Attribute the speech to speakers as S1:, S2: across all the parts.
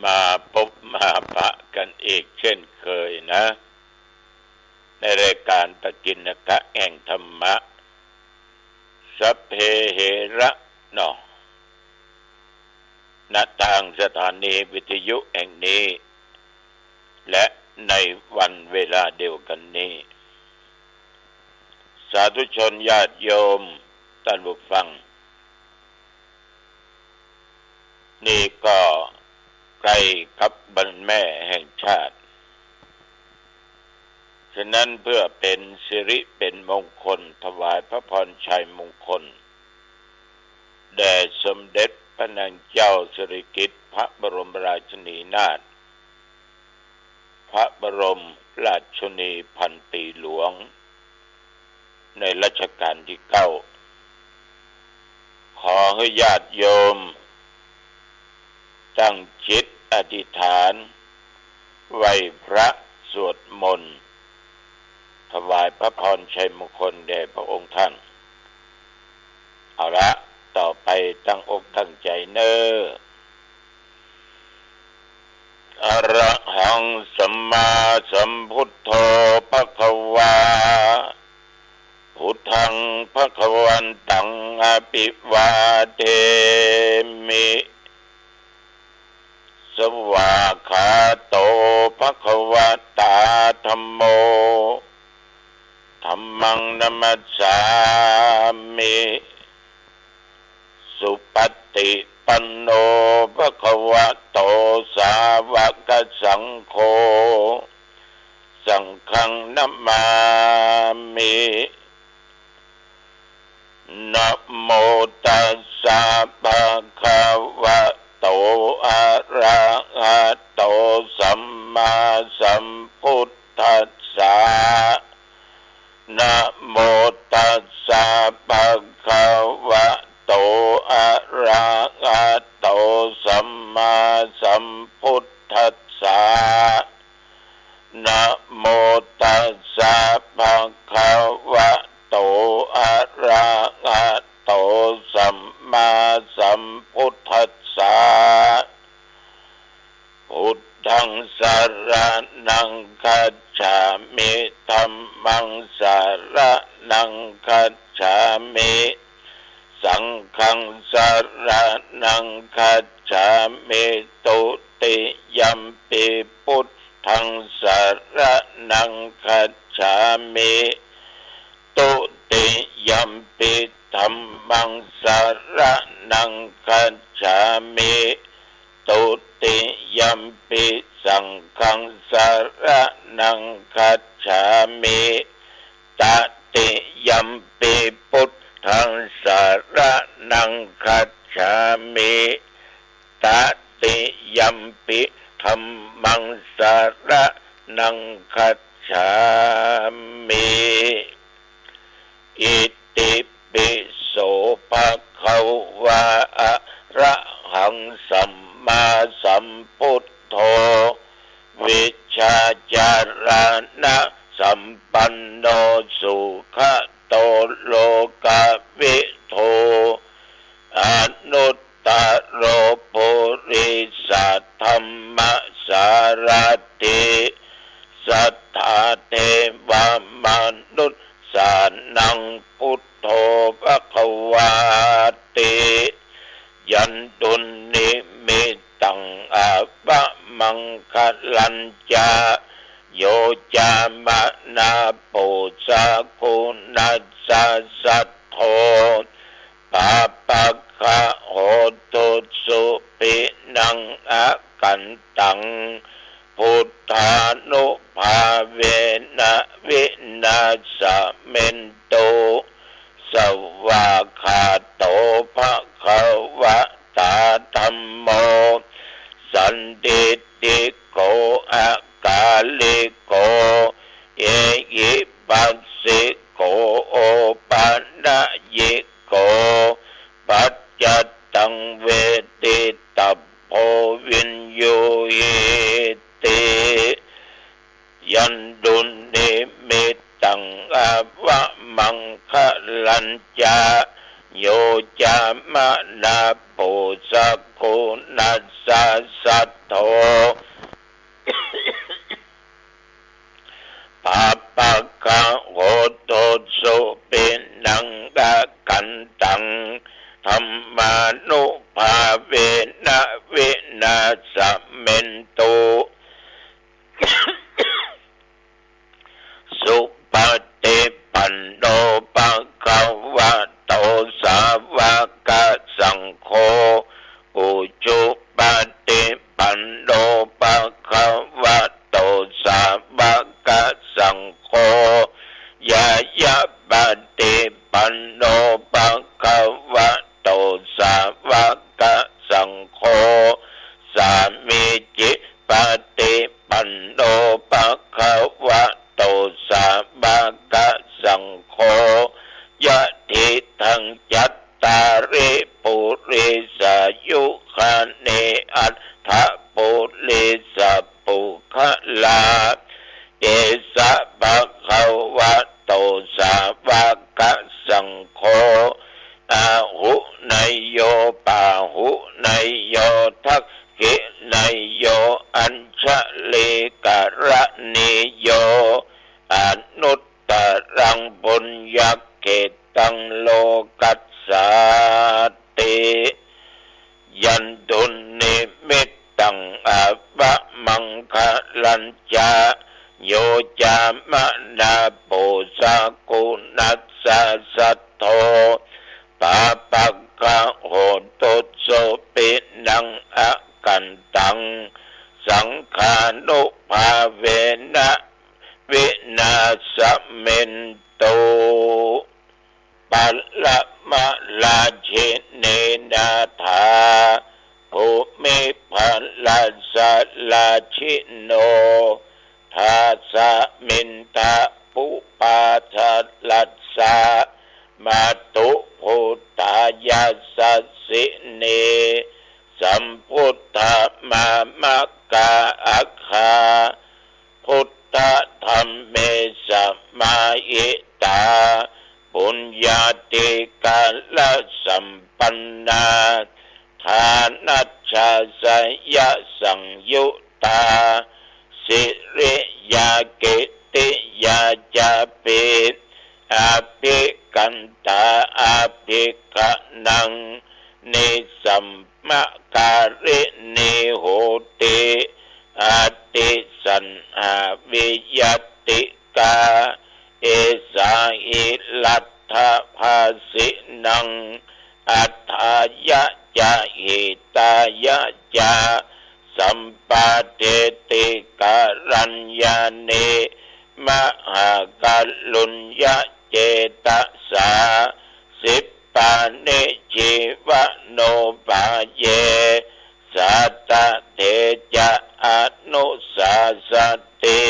S1: มาพบมาปะกันอีกเช่นเคยนะในรายการปกิณกะแห่งธรรมะสัพเพเหระเนาะณทางสถานีวิทยุแห่งนี้และในวันเวลาเดียวกันนี้สาธุชนญาติโยมท่านผู้ฟังนี่ก็ใกล้กับวันแม่แห่งชาติฉะนั้นเพื่อเป็นสิริเป็นมงคลถวายพระพรชัยมงคลแด่สมเด็จพระนางเจ้าสิริกิติ์พระบรมราชินีนาถพระบรมราชชนีพันปีหลวงในรัชกาลที่ 9ขอให้ญาติโยมตั้งจิตอธิษฐานไหว้พระสวดมนต์ถวายพระพรชัยมงคลแด่พระองค์ท่านเอาละต่อไปตั้งอกตั้งใจเน้ออะระหังสัมมาสัมพุทโธภควาพุทธังภควันตังอภิวาเทมิสวากขาโตภควตาธัมโมธัมมังนัมมัสสามิสุปฏิปันโนภควโตสาวกสังโฆสังฆังนัมมามินะโมตัสสะภะคะวะโตอะระหะโตสัมมาสัมพุทธัสสะนะโมตัสสะภะคะวะโตอะระหะโตสัมมาสัมพุทธัสสะนะโมตัสสะภะคะวะโตอะระหะโตสัมมาสัมพุทธัสสะพุทธังสรณังคัจฉามิธัมมังสรณังคัจฉามิสังฆังสรณังคัจฉามิตุติยัมปิพุทธังสรณังคัจฉามิตุติยัมปิธัมมังสรณังคัจฉามิตุติยัมปิสังฆังสรณังคัจฉามิตติยัมปิพุทธังสรณังคัจฉามิตติยัมปิธัมมังสรณังคัจฉามิอิติปิโสภะคะวะอะระหังสัมมาสัมพุทโธวิชชาจารณะสัมปันโนสุขโตโลกวิโทอนุตตโรปุริสัทธัมมสารติสัทธาเทวมนุษย์สานังพุทโธภควาติยันตุนิมิตังอาภะมังคลัญจาโยจามะนาปุสะคุณัสสะสัทโธปาปะคะโหตุสุปินังอะกันตังพุทธานุภาเวนะวินาศเมนโตสวากขาโตภะคะวะตาธัมโมสันติติโกอะกาลิโกเอหิปัสสิโกโอปันนะยิโกปัจจัตตังเวติตัพโพวินโยหิติยันดุนิมิตังอาภะมังคลัญจาโยจามะนาปุสะโกนัสสะสัทโธ โธปาปะกะโหโตสุปินังกะกันตังธัมมานุภาเวนะวินาสเมนตุสุปฏิปันโนภะคะวะโตสาวกสังโฆอุจุปฏิปันโนภะคะวะโตสาวกสังโฆยายะปฏิปันโนภะคะวะโตสาวกสังโฆสามีจิปฏิปันโนภะคะวะโตสาวกสังโฆยะทิทังจัตตาริปุริสายุคาเนอัตถะปุริสปุคลาเอสะภะคะวะโตสาวกสังโฆอาหุนายโยปาหุนายโยทักขินายโยอัญชลิกะระนิโยอนุตตรังปุญญเกตังโลกัสสาติยันตุนิมิตตังอาภะมังคลัญจาโยจามนาโปสากุนัสสะสัทโธปาปักขะโหตุโสปินังอะกันตังสังขานุภาเวนะวินาสเมนโตปัลละมะลาเชเนนาธาภูมิพัลละสะลาชิโนทาสะมินทะปุปาทัลลัสสะมาตุพุทธายาสัสสิเนสัมพุทธมามะกาอัคคาพุทธธรรมเมสัมมาอิตาปุญญาติกาลสัมปันนาทานัชชาสยสังยุตตาสิริยาเกติยาจาปิอาภิกันตาอาภิกะนังนิสัมมะการินิโหติอาติสันอาวิยติกาเอสาอิลัตถะภาสินังอัฏฐายะจาหิตายะจาสัมปาเทติการัญญาเนมหากัลลุญญะเจตสาสิปปานิจิวโนปาเยสัตตะเทจะอนุสาสติ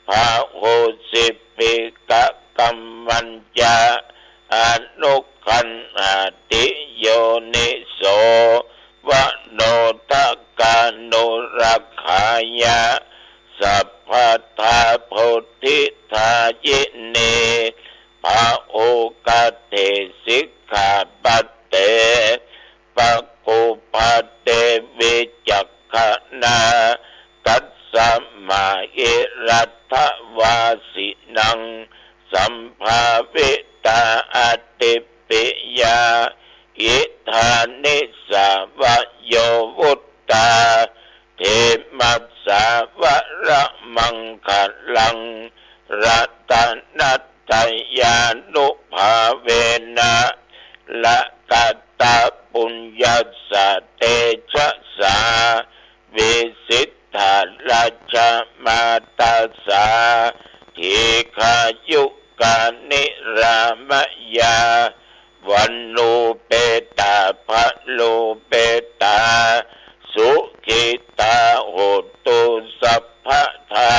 S1: ภาโหสิปิกะกัมมันจาอนุขันหติโยนิโสวโนทกานุรักขายะสัพพทาโพธิทายิเนภาโอกาเตสิกขาปัตเตปะกุปัตเตวิจักขณากัสสมาอิรัตถวาสินังสัมภาวิตาอติปิยาอิธานิสาวโยวุตตาเทมัสสาวระมังคลังรัตนัตตยานุภาเวนะละกัตตาปุญญาสเตชะสาวิสิทธาราชมาตาสาทิขายุกานิรามยาวันโลเปตาภะโลเปตาสุขิตาโหตุสัพพทา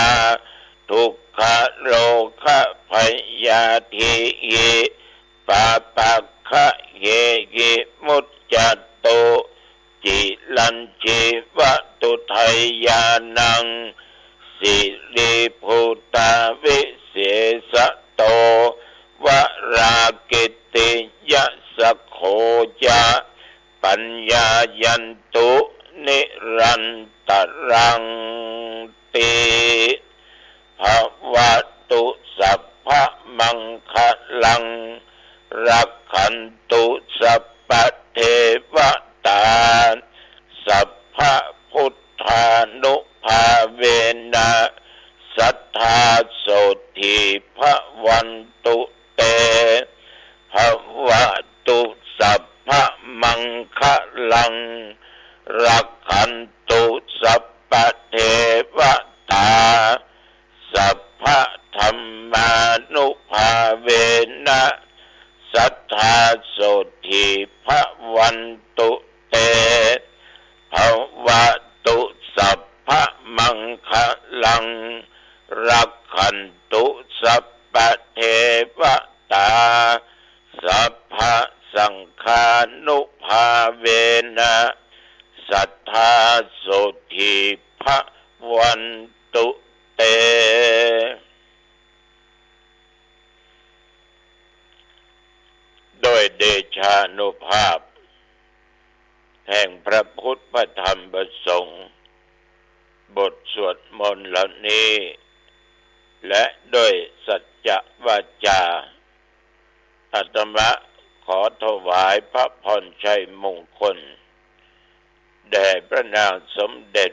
S1: ทุกขโลกพยาธิหิปาปัคคะเยหิมุจจโตจิลัญจิวตุทัยยานังสิริภูตาวิเศษโตวรากิติยะสโขจะปัญญายันตุ นิรันตรังติภวตุสัพพะมังคลังรักขันตุสัพพะเทวตาสัพพะพุทธานุภาเวนะสัทธาโสทิภวันตุเตภวตุสัพพะมังคลังรักขันตุสัพพะเทวตาสัพพะธรรมานุภาเวนะสัทธาโสทิภวันตุเตภวตุสัพพะมังคลังรักขันตุสัพพะเทวตาสัพพะสังฆานุภาเวนะสัทธาโสทิภวันตุเตโดยเดชานุภาพแห่งพระพุทธพระธรรมพระสงฆ์บทสวดมนต์เหล่านี้และด้วยสัจจะวาจาอาตมาขอถวายพระพรชัยมงคลแด่พระนางสมเด็จ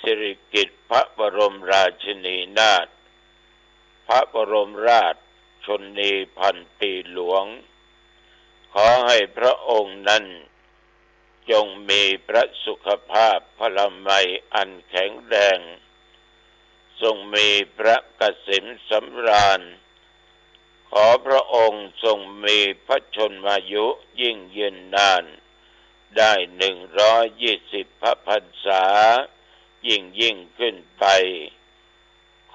S1: สิริกิติ์พระบรมราชินีนาถพระบรมราชชนนีพันปีหลวงขอให้พระองค์นั้นจงมีพระสุขภาพพลามัยอันแข็งแรงทรงมีพระเกษมสำราญขอพระองค์ทรงมีพระชนมายุยิ่งยืนนานได้120 พระพรรษายิ่งขึ้นไป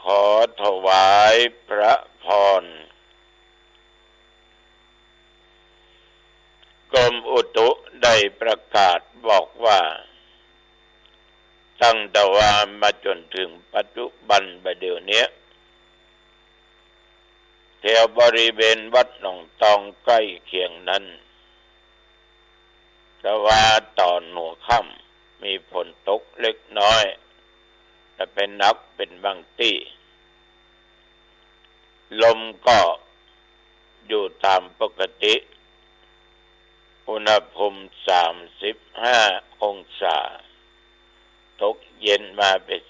S1: ขอถวายพระพรกรมอุตุได้ประกาศบอกว่าตั้งแต่ว่ามาจนถึงปัจจุบันบัดเดี๋ยวนี้แถวบริเวณวัดหนองตองใกล้เคียงนั้นแต่ว่าตอนหัวค่ำมีฝนตกเล็กน้อยแต่เป็นนับเป็นบางที่ลมก็อยู่ตามปกติอุณหภูมิ35 องศาตกเย็นมาเป็น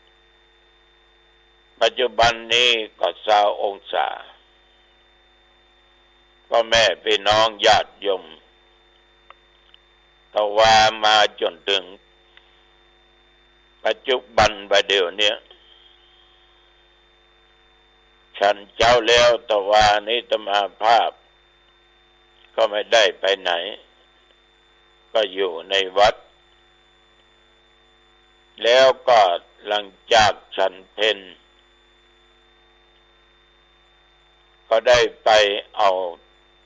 S1: 36ปัจจุบันนี้ก็20 องศาก็แม่พี่น้องญาติโยมก็ว่ามาจนถึงปัจจุบันบัดเดี๋ยวนี้ฉันเจ้าแล้วแต่ว่านี้อาตมาภาพก็ไม่ได้ไปไหนก็อยู่ในวัดแล้วก็หลังจากฉันเพลก็ได้ไปเอา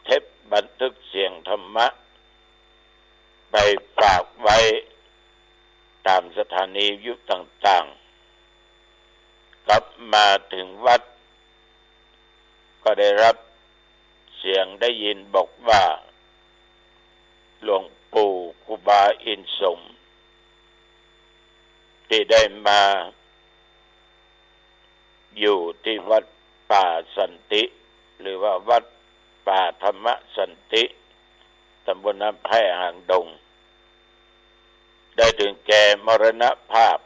S1: เทปบันทึกเสียงธรรมะไปฝากไว้ตามสถานีวิทยุต่างๆกลับมาถึงวัดก็ได้รับเสียงได้ยินบอกว่าหลวงปู่ครูบาอินทร์สมที่ได้มาอยู่ที่วัดป่าสันติหรือว่าวัดป่าธรรมสันติตำบลน้ำแพร่หางดงได้ถึงแก่มรณภาพ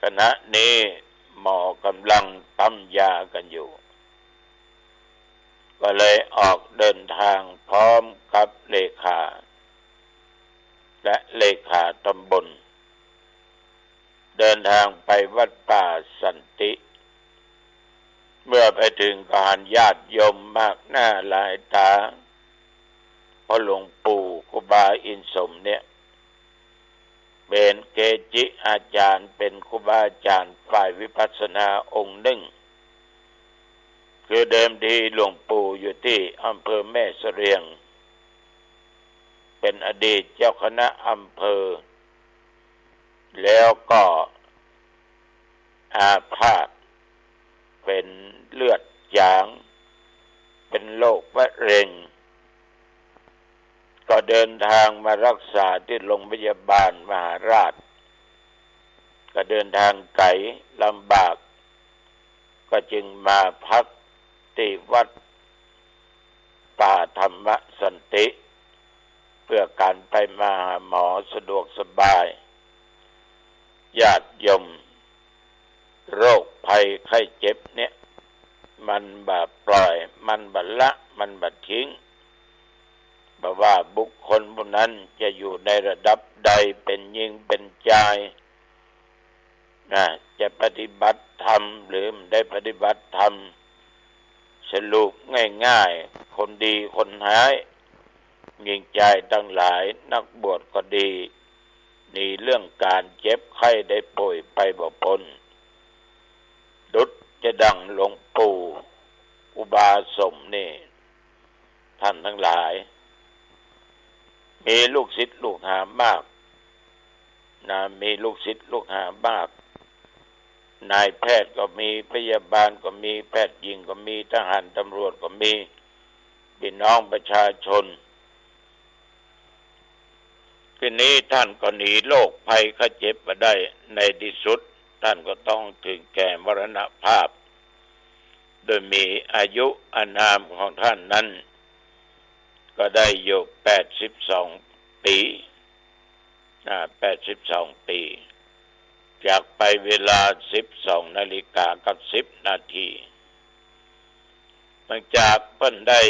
S1: ขณะนี้หมอกำลังปั๊มยากันอยู่ก็เลยออกเดินทางพร้อมกับเลขาและเลขาตำบลเดินทางไปวัดป่าสันติเมื่อไปถึงก็เห็นญาติโยมมากหน้าหลายตาเพราะหลวงปู่ครูบาอินทร์สมเนี่ยเป็นเกจิอาจารย์เป็นครูบาอาจารย์ฝ่ายวิปัสสนาองค์หนึ่งคือเดิมทีหลวงปู่อยู่ที่อำเภอแม่เสรียงเป็นอดีตเจ้าคณะอำเภอแล้วก็อาพาธเป็นเลือดจางเป็นโรคมะเร็ง ก็เดินทางมารักษาที่โรงพยาบาลมหาราชก็เดินทางไกลลำบากก็จึงมาพักที่วัดป่าธรรมสันติเพื่อการไปมาหาหมอสะดวกสบายญาติโยมโรคภัยไข้เจ็บเนี่ยมันบ่ปล่อยมันบ่ละมันบ่ทิ้งบ่ว่าบุคคลผู้นั้นจะอยู่ในระดับใดเป็นหญิงเป็นชายจะปฏิบัติธรรมหรือไม่ได้ปฏิบัติธรรมสรุปง่ายๆคนดีคนหายหญิงใจทั้งหลายนักบวชก็ดีหนีเรื่องการเจ็บไข้ได้ป่วยไปบ่พ้นดุจจะดังหลวงปู่อุบาสมนี่ท่านทั้งหลายมีลูกศิษย์ลูกหามากมีลูกศิษย์ลูกหามากนายแพทย์ก็มีพยาบาลก็มีแพทย์หญิงก็มีทหารตำรวจก็มีพี่น้องประชาชนทีนี้ท่านก็หนีโรคภัยไข้เจ็บมาได้ในที่สุดท่านก็ต้องถึงแก่มรณภาพโดยมีอายุอานามของท่านนั้นก็ได้อยู่82 ปี82 ปีจากไปเวลา 12 นาฬิกากับ 10 นาทีหลังจากเพิ่นได้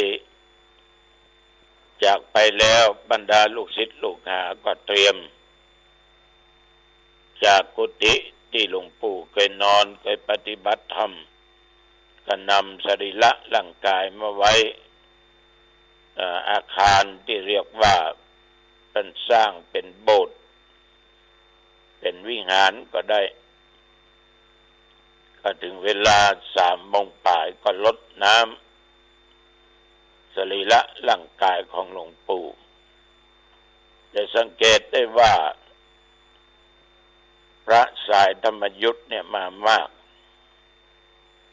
S1: จากไปแล้วบรรดาลูกศิษย์ลูกหาก็เตรียมจากกุฏิที่หลวงปู่เคยนอนเคยปฏิบัติธรรมก็นำสรีระร่างกายมาไว้อาคารที่เรียกว่าเป็นสร้างเป็นโบสถ์เป็นวิหารก็ได้ก็ถึงเวลา3 โมงป่ายก็ลดน้ำสรีระร่างกายของหลวงปู่จะสังเกตได้ว่าพระสายธรรมยุทธ์เนี่ยมามาก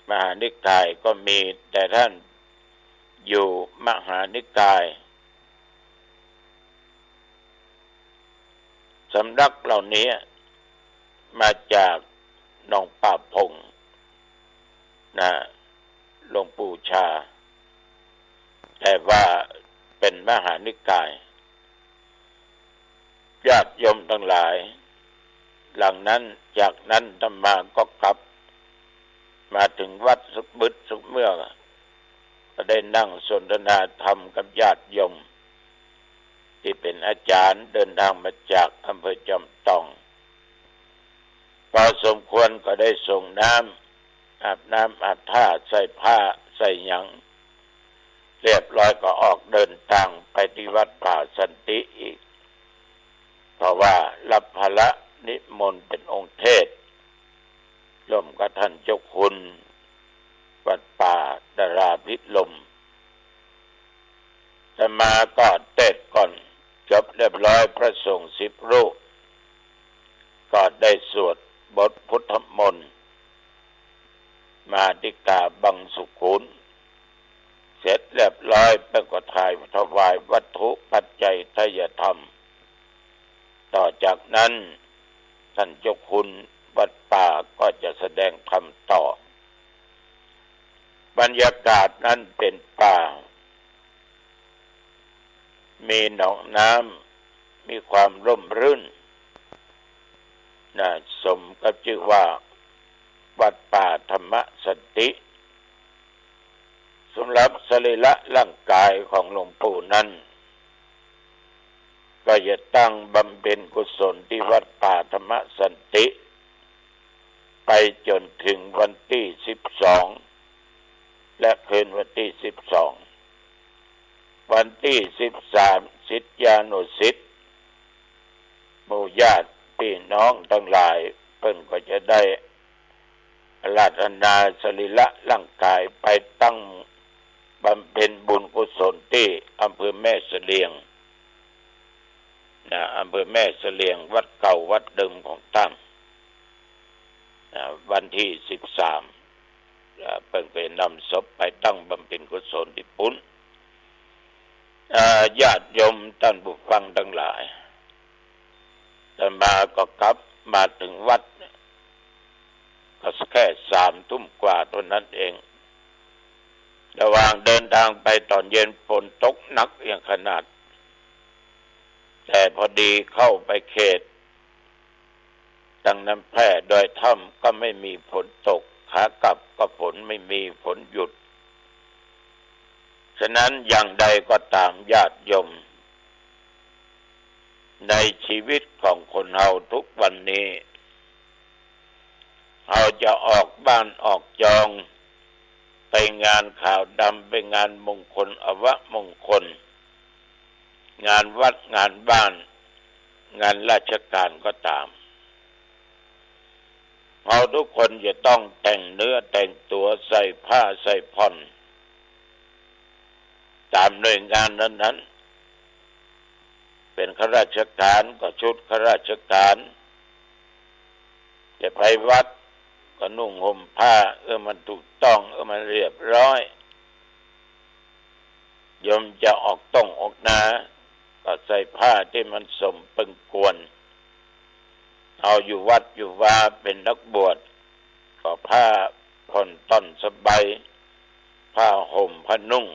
S1: มหานิกายก็มีแต่ท่านอยู่มหานิกายสำนักเหล่านี้มาจากหนองป่าพงหลวงปู่ชาแต่ว่าเป็นมหานิกายญาติโยมทั้งหลายหลังนั้นจากนั้นธรรมาก็กลับมาถึงวัดสุขบึดสุขเมื่อก็ได้นั่งสนทนาธรรมกับญาติโยมที่เป็นอาจารย์เดินทางมาจากอำเภอจอมทองพอสมควรก็ได้ส่งน้ำอาบน้ำอาบท่าใส่ผ้าใส่หยังเรียบร้อยก็ออกเดินทางไปที่วัดป่าสันติอีกเพราะว่ารับภาระนิมนต์เป็นองค์เทศร่วมกับท่านเจ้าคุณวัดป่าดาราพิลมแต่มาก็เทศก่อนจบเรียบร้อยพระสงฆ์10 รูปก็ได้สวดบทพุทธมนต์มาติกาบังสุขุนเสร็จเรียบร้อยเป็นก็ถวายวัตถุปัจจัยทายธรรมต่อจากนั้นท่านเจ้าคุณวัดป่าก็จะแสดงธรรมต่อบรรยากาศนั้นเป็นป่ามีหนองน้ำมีความร่มรื่นสมกับชื่อว่าวัดป่าธรรมสันติสำหรับสรีระร่างกายของหลวงปู่นั้นก็จะตั้งบำเพ็ญกุศลที่วัดป่าธรรมสันติไปจนถึงวันที่12และคืนวันที่12วันที่13ศิษยานุศิษย์หมู่ญาติพี่น้องทั้งหลายเพิ่นก็จะได้อาราธนาสรีระร่างกายไปตั้งบำเพ็ญบุญกุศลที่อำเภอแม่เสลียงอำเภอแม่เสลียงวัดเก่าวัดเดิมของตั้งวันที่13เพิ่นก็นำศพไปตั้งบำเพ็ญกุศลที่ปุ้น ญาติโยมท่านผู้ฟังทั้งหลายแต่มาก็กลับมาถึงวัดก็แค่3 ทุ่มกว่าเท่านั้นเองระหว่างเดินทางไปตอนเย็นฝนตกหนักอย่างขนาดแต่พอดีเข้าไปเขตดังน้ำแพร่โดยถ้ำก็ไม่มีฝนตกขากลับก็ฝนไม่มีฝนหยุดฉะนั้นอย่างใดก็ตามญาติโยมในชีวิตของคนเราทุกวันนี้เราจะออกบ้านออกจองไปงานข่าวดำไปงานมงคลอวมงคลงานวัดงานบ้านงานราชการก็ตามเราทุกคนจะต้องแต่งเนื้อแต่งตัวใส่ผ้าใส่ผ่อนตามหน่วยงานนั้นๆเป็นข้าราชการก็ชุดข้าราชการจะไปวัดก็นุ่งห่มผ้ามันถูกต้องมันเรียบร้อยโยมจะออกต้องออกนาก็ใส่ผ้าที่มันสมปึงกวนเอาอยู่วัดอยู่ว่าเป็นนักบวชก็ผ้าผ่อนต้นสบายผ้าห่มผ้านุ่ง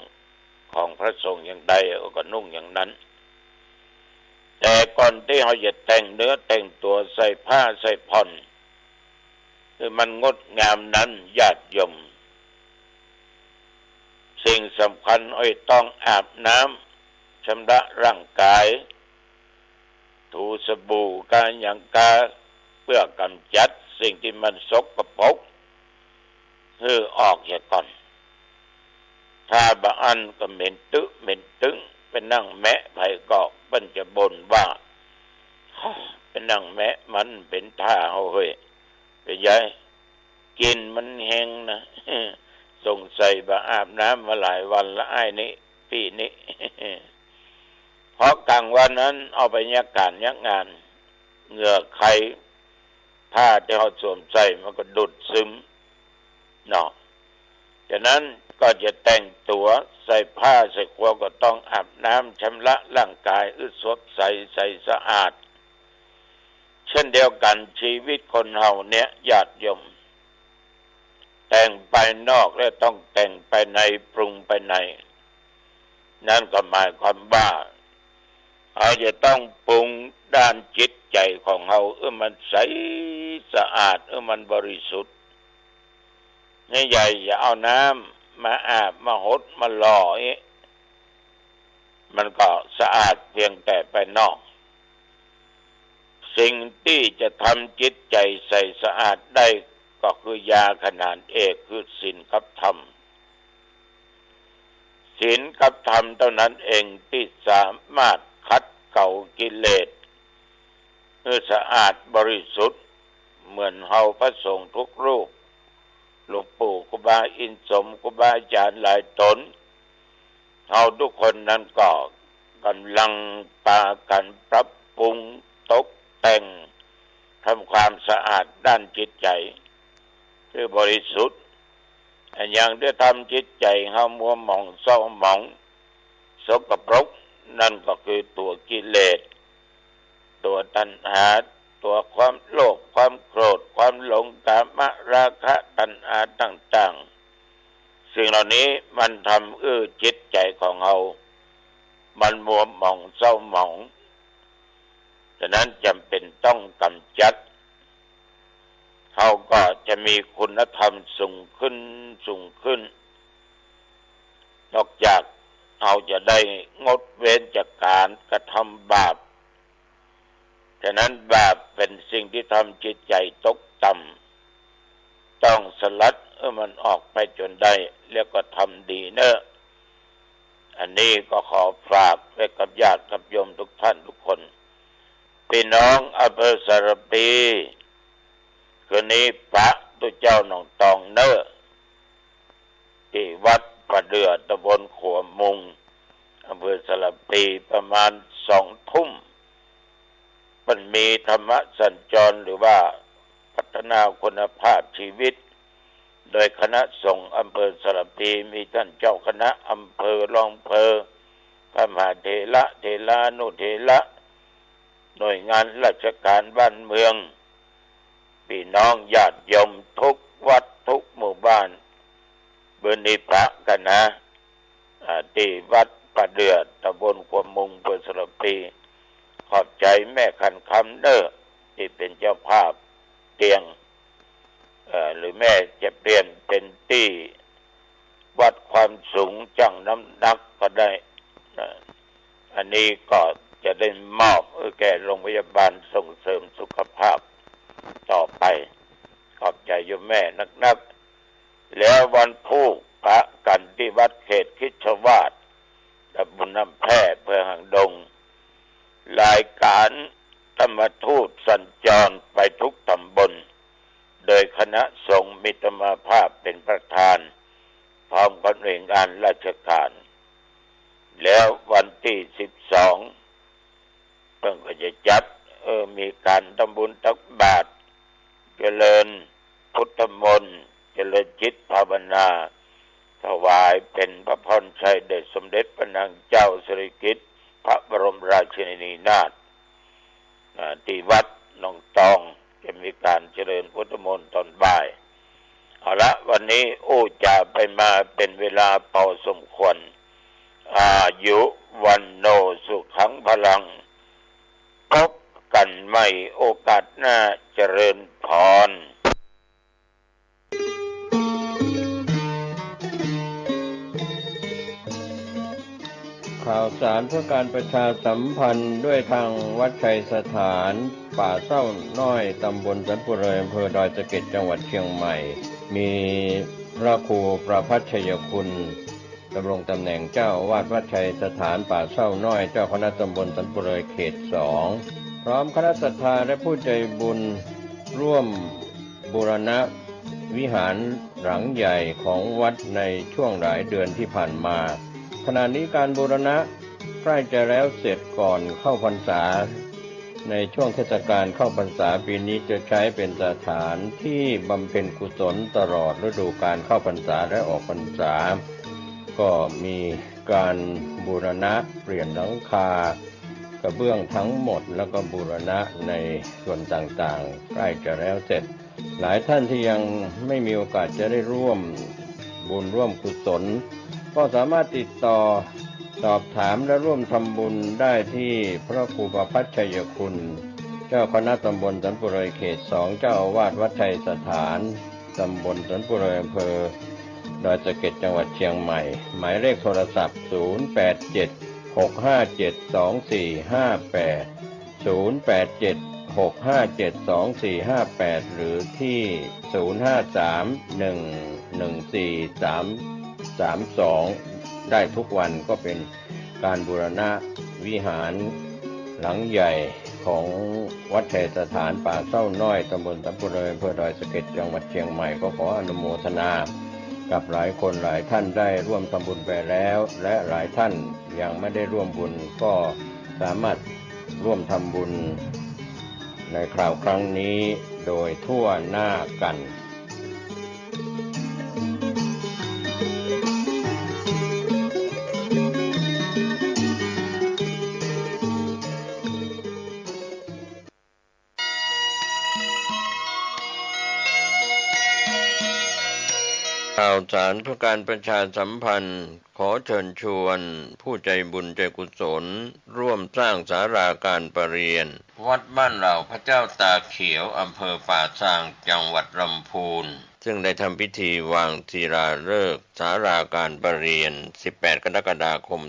S1: ของพระสงฆ์อย่างใดก็นุ่งอย่างนั้นแต่ก่อนที่เราจะแต่งเนื้อแต่งตัวใส่ผ้าใส่ผ่อนคือมันงดงามนั้นญาติโยมสิ่งสำคัญต้องอาบน้ำชำระร่างกายถูสบู่กาหยังกาเพื่อกำจัดสิ่งที่มันสกปรกให้ออกเสียก่อนถ้าบางอันก็เหม็นตึงไปนั่งแมะไผก็มันจะบ่นว่าไปนั่งแมะมันเป็นท่าเฮ้ยเป็นไงกินมันแห้งนะสงสัยบ่อาบน้ำมาหลายวันละไอ้นี่พี่นี่เพราะกลางวันนั้นเอาไปยักการยักงานเหงื่อใครผ้าที่เขาสวมใส่มันก็ดูดซึมเนาะฉะนั้นก็จะแต่งตัวใส่ผ้าใส่ขวก็ต้องอาบน้ำชำระร่างกายสดใสสะอาดเช่นเดียวกันชีวิตคนเฮาเนี่ยญาติโยมแต่งไปนอกและต้องแต่งไปในปรุงไปในนั่นก็หมายความว่าเราจะต้องปรุงด้านจิตใจของเรามันใสสะอาดมันบริสุทธิ์นี่ใหญ่อย่าเอาน้ำมาอาบมาหดมาหล่อมันก็สะอาดเพียงแต่ไปนอกสิ่งที่จะทำจิตใจใสสะอาดได้ก็คือยาขนาดเอกคือศีลกับธรรมศีลกับธรรมเท่านั้นเองที่สามารถขัดเกลากิเลสให้สะอาดบริสุทธิ์เหมือนเฮาพระสงฆ์ทุกรูปหลวงปู่ครูบาอินสมครูบาอาจารย์หลายตนเฮาทุกคนนั้นก็กำลังพากันปรับปรุงตกแต่งทำความสะอาดด้านจิตใจคือบริสุทธิ์อย่างที่ทำจิตใจเฮามัวหมองเศร้าหมองสกปรกนั่นก็คือตัวกิเลสตัวตัณหาตัวความโลภความโกรธความหลงกามราคะตัณหาต่างๆสิ่งเหล่านี้มันทำจิตใจของเรามันมัวหมองเศร้าหมองฉะนั้นจำเป็นต้องกำจัดเขาก็จะมีคุณธรรมสูงขึ้นนอกจากเราจะได้งดเว้นจากการกระทำบาปฉะนั้นบาปเป็นสิ่งที่ทำจิตใจตกต่ำต้องสลัดมันออกไปจนได้แล้วก็ทำดีเนอะอันนี้ก็ขอฝากไว้กับญาติกับโยมทุกท่านทุกคนพี่น้องอำเภอสารปีคืนนี้พระตัวเจ้าหนองตองเนอะที่วัดประเดือตำบลขัวมุงอำเภอสารปีประมาณ2 ทุ่มมันมีธรรมสัญจรหรือว่าพัฒนาคุณภาพชีวิตโดยคณะสงฆ์อำเภอสารปีมีท่านเจ้าคณะอำเภอรองอำเภอ พระมหาเถระเถรานุเถระหน่วยงานราชการบ้านเมืองพี่น้องญาติโยมทุกวัดทุกหมู่บ้านเบื้องนี้พระกันนะที่วัดประเดือตำบลกวมมุงอำเภอสระพีขอบใจแม่ขันคำเด้อที่เป็นเจ้าภาพเตียงหรือแม่จะเปลี่ยนเป็นที่วัดความสูงจังน้ำหนักก็ได้อันนี้ก็จะได้มอบแก่โรงพยาบาลส่งเสริมสุขภาพต่อไปขอบใจโยมแม่นักแล้ววันพุธพระกันที่วัดเขตคิชวาทตำบลน้ำแพร่อำเภอหางดงรายการธรรมทูตสัญจรไปทุกตำบลโดยคณะสงฆ์มิตรภาพเป็นประธานพร้อมกับหน่วยงานราชการแล้ววันที่12เพิ่งก็จะจัดมีการทำบุญตักบาตรเจริญพุทธมนต์เจริญจิตภาวนาถวายเป็นพระพรชัยแด่สมเด็จพระนางเจ้าสิริกิติ์พระบรมราชินีนาถที่วัดหนองตองจะมีการเจริญพุทธมนต์ตอนบ่ายเอาละวันนี้จะไปมาเป็นเวลาพอสมควรอายุวันโนสุขังพลังพบกันใหม่โอกาสหน้าเจริญพร
S2: ข่าวสารเพื่อการประชาสัมพันธ์ด้วยทางวัดชัยสถานป่าเศร้าน้อยตำบลสันปุเรอำเภอดอยสะเก็ดจังหวัดเชียงใหม่มีพระครูประภัชชัยคุณดำรงตำแหน่งเจ้าอาวาสวัดชัยสถานป่าเศร้าน้อยเจ้าคณะตำบลสันปุเรเขต 2พร้อมคณะศรัทธาและผู้ใจบุญร่วมบูรณะวิหารหลังใหญ่ของวัดในช่วงหลายเดือนที่ผ่านมาขณะนี้การบูรณะใกล้จะแล้วเสร็จก่อนเข้าพรรษาในช่วงเทศกาลเข้าพรรษาปีนี้จะใช้เป็นสถานที่บำเพ็ญกุศลตลอดฤดูกาลเข้าพรรษาและออกพรรษาก็มีการบูรณะเปลี่ยนหลังคากระเบื้องทั้งหมดแล้วก็บูรณะในส่วนต่างๆใกล้จะแล้วเสร็จหลายท่านที่ยังไม่มีโอกาสจะได้ร่วมบุญร่วมกุศลก็สามารถติดต่อสอบถามและร่วมทำบุญได้ที่พระครูประภัชชัยคุณเจ้าคณะตำบลสันปุเรเขต 2เจ้าอาวาสวัดชัยสถานตำบลสันปุเรอำเภอดอยสะเก็ดจังหวัดเชียงใหม่หมายเลขโทรศัพท์0876572458 0876572458หรือที่05311432ได้ทุกวันก็เป็นการบูรณะวิหารหลังใหญ่ของวัดชัยสถานป่าเศร้าน้อยตำบลสันปุเรอำเภอดอยสะเก็ดจังหวัดเชียงใหม่ก็ขออนุโมทนากับหลายคนหลายท่านได้ร่วมทำบุญไปแล้วและหลายท่านยังไม่ได้ร่วมบุญก็สามารถร่วมทำบุญในคราวครั้งนี้โดยทั่วหน้ากันข่าวสารเพื่อการประชาสัมพันธ์ขอเชิญชวนผู้ใจบุญใจกุศลร่วมสร้างศาลาการประเรียนวัดบ้านเหล่าพระเจ้าตาเขียวอำเภอป่าซางจังหวัดลำพูนซึ่งได้ทำพิธีวางศิลาฤกษ์ศาลาการประเรียน18กรกฎาคม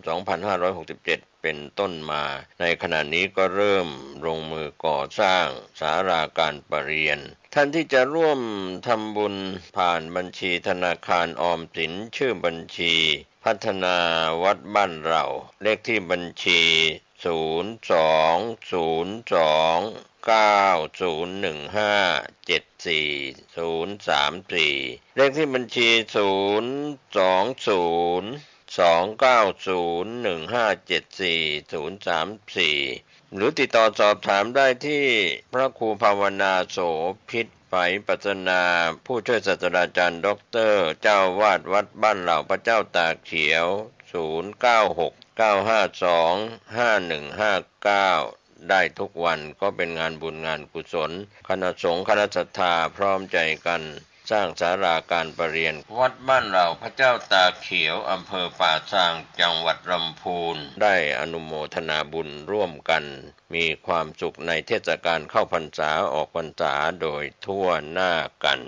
S2: 2567เป็นต้นมาในขณะนี้ก็เริ่มลงมือก่อสร้างศาลาการประเรียนท่านที่จะร่วมทำบุญผ่านบัญชีธนาคารออมสินชื่อบัญชีพัฒนาวัดบ้านเราเลขที่บัญชี0209015743034เลขที่บัญชี0202901574034หรือติดต่อสอบถามได้ที่พระครูภาวนาโสภิตไฝปัสนาผู้ช่วยศาสตราจารย์ด็อกเตอร์เจ้าวาดวัดบ้านเหล่าพระเจ้าตาเขียว096 9525159ได้ทุกวันก็เป็นงานบุญงานกุศลคณะสงฆ์คณะศรัทธาพร้อมใจกันสร้างศาลาการประเรียนวัดบ้านเราพระเจ้าตาเขียวอำเภอป่าซางจังหวัดลำพูนได้อนุโมทนาบุญร่วมกันมีความสุขในเทศกาลเข้าพรรษาออกพรรษาโดยทั่วหน้ากัน